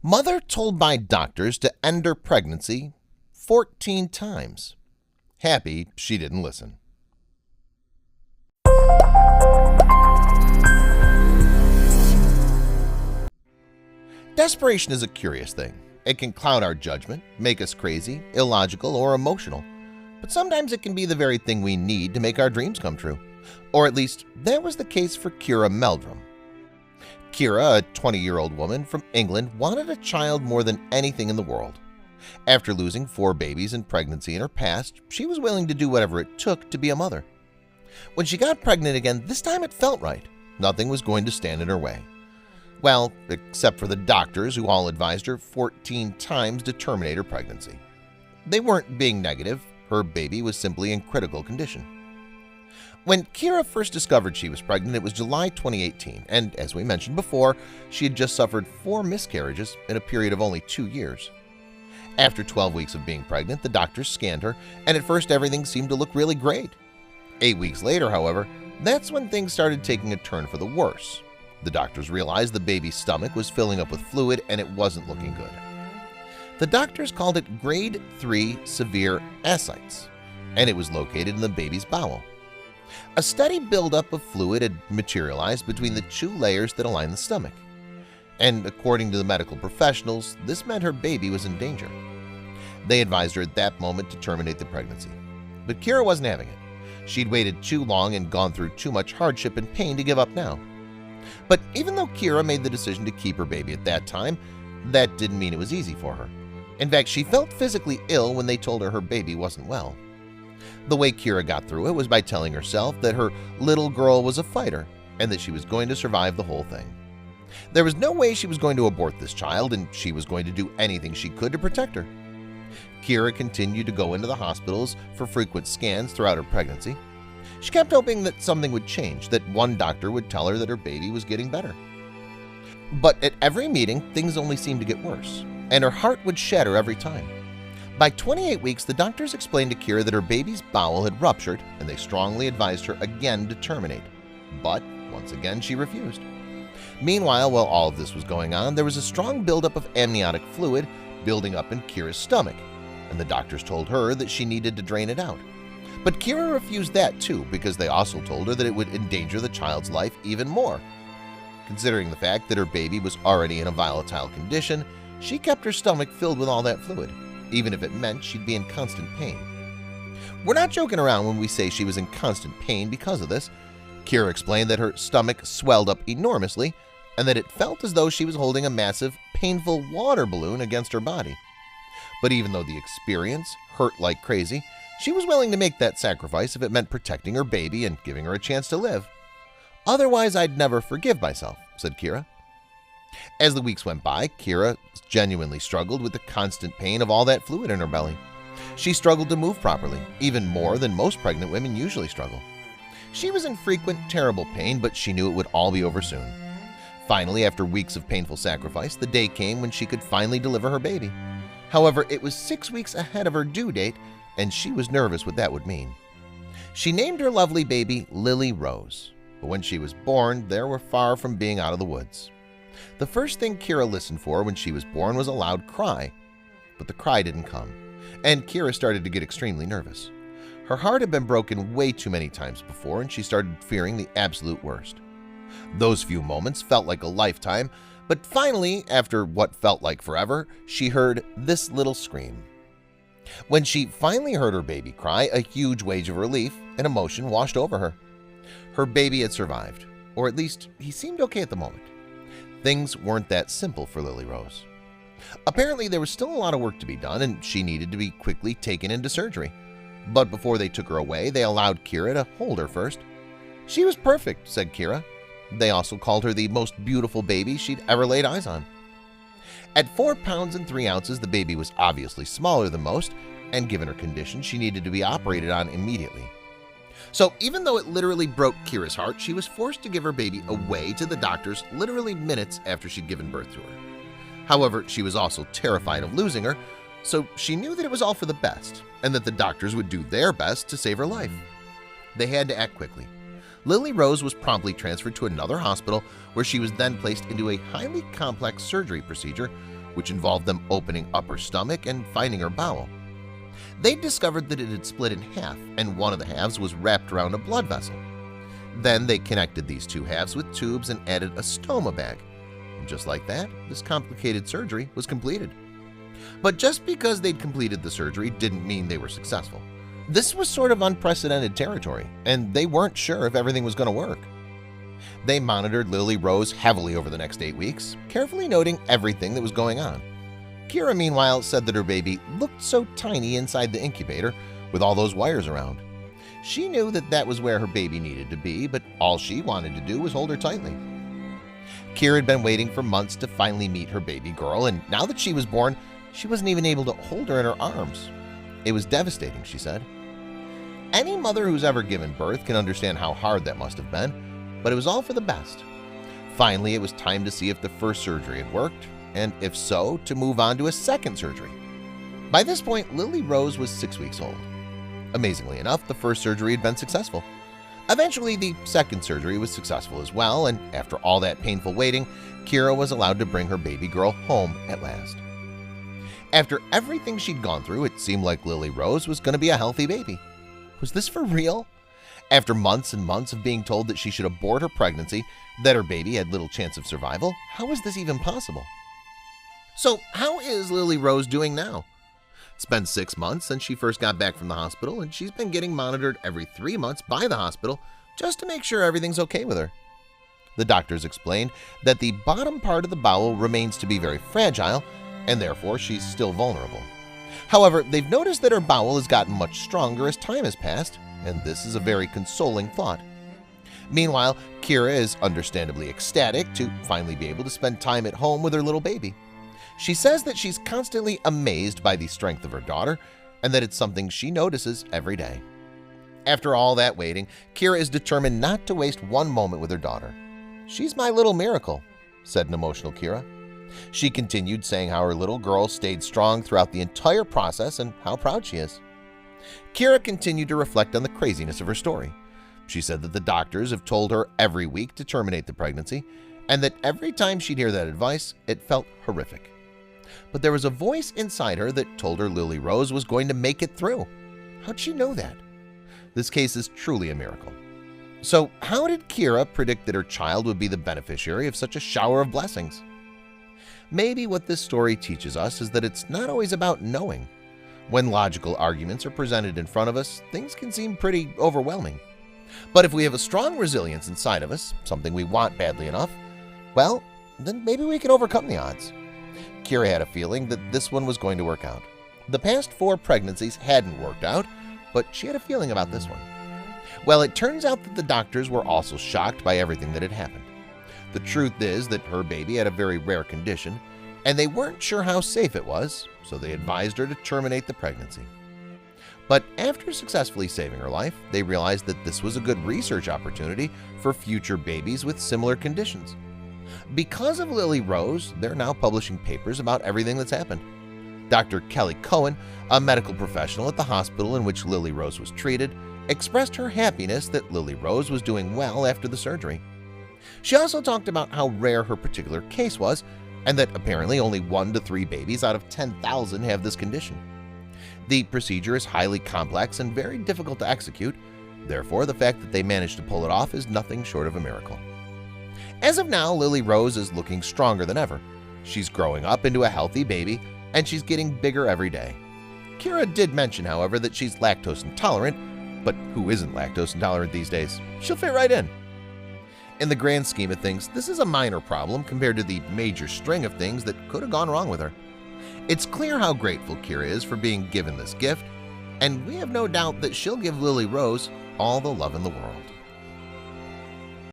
Mother told by doctors to end her pregnancy 14 times. Happy she didn't listen. Desperation is a curious thing. It can cloud our judgment, make us crazy, illogical, or emotional. But sometimes it can be the very thing we need to make our dreams come true. Or at least, that was the case for Kira Meldrum. Kira, a 20-year-old woman from England, wanted a child more than anything in the world. After losing 4 babies in pregnancy in her past, she was willing to do whatever it took to be a mother. When she got pregnant again, this time it felt right. Nothing was going to stand in her way. Well, except for the doctors who all advised her 14 times to terminate her pregnancy. They weren't being negative. Her baby was simply in critical condition. When Kira first discovered she was pregnant, it was July 2018, and as we mentioned before, she had just suffered 4 miscarriages in a period of only 2 years. After 12 weeks of being pregnant, the doctors scanned her, and at first everything seemed to look really great. 8 weeks later, however, that's when things started taking a turn for the worse. The doctors realized the baby's stomach was filling up with fluid and it wasn't looking good. The doctors called it grade 3 severe ascites, and it was located in the baby's bowel. A steady buildup of fluid had materialized between the 2 layers that align the stomach. And according to the medical professionals, this meant her baby was in danger. They advised her at that moment to terminate the pregnancy. But Kira wasn't having it. She'd waited too long and gone through too much hardship and pain to give up now. But even though Kira made the decision to keep her baby at that time, that didn't mean it was easy for her. In fact, she felt physically ill when they told her baby wasn't well. The way Kira got through it was by telling herself that her little girl was a fighter and that she was going to survive the whole thing. There was no way she was going to abort this child, and she was going to do anything she could to protect her. Kira continued to go into the hospitals for frequent scans throughout her pregnancy. She kept hoping that something would change, that one doctor would tell her that her baby was getting better. But at every meeting, things only seemed to get worse, and her heart would shatter every time. By 28 weeks, the doctors explained to Kira that her baby's bowel had ruptured, and they strongly advised her again to terminate. But once again, she refused. Meanwhile, while all of this was going on, there was a strong buildup of amniotic fluid building up in Kira's stomach, and the doctors told her that she needed to drain it out. But Kira refused that too, because they also told her that it would endanger the child's life even more. Considering the fact that her baby was already in a volatile condition, she kept her stomach filled with all that fluid, even if it meant she'd be in constant pain. We're not joking around when we say she was in constant pain because of this. Kira explained that her stomach swelled up enormously and that it felt as though she was holding a massive, painful water balloon against her body. But even though the experience hurt like crazy, she was willing to make that sacrifice if it meant protecting her baby and giving her a chance to live. Otherwise, I'd never forgive myself, said Kira. As the weeks went by, Kira genuinely struggled with the constant pain of all that fluid in her belly. She struggled to move properly, even more than most pregnant women usually struggle. She was in frequent, terrible pain, but she knew it would all be over soon. Finally, after weeks of painful sacrifice, the day came when she could finally deliver her baby. However, it was 6 weeks ahead of her due date, and she was nervous what that would mean. She named her lovely baby Lily Rose, but when she was born, they were far from being out of the woods. The first thing Kira listened for when she was born was a loud cry, but the cry didn't come, and Kira started to get extremely nervous. Her heart had been broken way too many times before, and she started fearing the absolute worst. Those few moments felt like a lifetime, but finally, after what felt like forever, she heard this little scream. When she finally heard her baby cry, a huge wave of relief and emotion washed over her. Her baby had survived, or at least he seemed okay at the moment. Things weren't that simple for Lily Rose. Apparently, there was still a lot of work to be done, and she needed to be quickly taken into surgery. But before they took her away, they allowed Kira to hold her first. She was perfect, said Kira. They also called her the most beautiful baby she'd ever laid eyes on. At 4 pounds and 3 ounces, the baby was obviously smaller than most, and given her condition, she needed to be operated on immediately. So even though it literally broke Kira's heart, she was forced to give her baby away to the doctors literally minutes after she'd given birth to her. However, she was also terrified of losing her, so she knew that it was all for the best, and that the doctors would do their best to save her life. They had to act quickly. Lily Rose was promptly transferred to another hospital, where she was then placed into a highly complex surgery procedure which involved them opening up her stomach and finding her bowel. They discovered that it had split in half, and one of the halves was wrapped around a blood vessel. Then they connected these two halves with tubes and added a stoma bag. And just like that, this complicated surgery was completed. But just because they'd completed the surgery didn't mean they were successful. This was sort of unprecedented territory, and they weren't sure if everything was going to work. They monitored Lily Rose heavily over the next 8 weeks, carefully noting everything that was going on. Kira, meanwhile, said that her baby looked so tiny inside the incubator with all those wires around. She knew that that was where her baby needed to be, but all she wanted to do was hold her tightly. Kira had been waiting for months to finally meet her baby girl, and now that she was born, she wasn't even able to hold her in her arms. It was devastating, she said. Any mother who's ever given birth can understand how hard that must have been, but it was all for the best. Finally, it was time to see if the first surgery had worked, and if so, to move on to a second surgery. By this point, Lily Rose was 6 weeks old. Amazingly enough, the first surgery had been successful. Eventually, the second surgery was successful as well, and after all that painful waiting, Kira was allowed to bring her baby girl home at last. After everything she'd gone through, it seemed like Lily Rose was going to be a healthy baby. Was this for real? After months and months of being told that she should abort her pregnancy, that her baby had little chance of survival, how was this even possible? So how is Lily Rose doing now? It's been 6 months since she first got back from the hospital, and she's been getting monitored every 3 months by the hospital just to make sure everything's okay with her. The doctors explained that the bottom part of the bowel remains to be very fragile, and therefore she's still vulnerable. However, they've noticed that her bowel has gotten much stronger as time has passed, and this is a very consoling thought. Meanwhile, Kira is understandably ecstatic to finally be able to spend time at home with her little baby. She says that she's constantly amazed by the strength of her daughter and that it's something she notices every day. After all that waiting, Kira is determined not to waste one moment with her daughter. "She's my little miracle," said an emotional Kira. She continued saying how her little girl stayed strong throughout the entire process and how proud she is. Kira continued to reflect on the craziness of her story. She said that the doctors have told her every week to terminate the pregnancy, and that every time she'd hear that advice, it felt horrific. But there was a voice inside her that told her Lily Rose was going to make it through. How'd she know that? This case is truly a miracle. So how did Kira predict that her child would be the beneficiary of such a shower of blessings? Maybe what this story teaches us is that it's not always about knowing. When logical arguments are presented in front of us, things can seem pretty overwhelming. But if we have a strong resilience inside of us, something we want badly enough, well, then maybe we can overcome the odds. Kira had a feeling that this one was going to work out. The past 4 pregnancies hadn't worked out, but she had a feeling about this one. Well, it turns out that the doctors were also shocked by everything that had happened. The truth is that her baby had a very rare condition, and they weren't sure how safe it was, so they advised her to terminate the pregnancy. But after successfully saving her life, they realized that this was a good research opportunity for future babies with similar conditions. Because of Lily Rose, they're now publishing papers about everything that's happened. Dr. Kelly Cohen, a medical professional at the hospital in which Lily Rose was treated, expressed her happiness that Lily Rose was doing well after the surgery. She also talked about how rare her particular case was, and that apparently only 1 to 3 babies out of 10,000 have this condition. The procedure is highly complex and very difficult to execute, therefore the fact that they managed to pull it off is nothing short of a miracle. As of now, Lily Rose is looking stronger than ever. She's growing up into a healthy baby, and she's getting bigger every day. Kira did mention, however, that she's lactose intolerant, but who isn't lactose intolerant these days? She'll fit right in. In the grand scheme of things, this is a minor problem compared to the major string of things that could have gone wrong with her. It's clear how grateful Kira is for being given this gift, and we have no doubt that she'll give Lily Rose all the love in the world.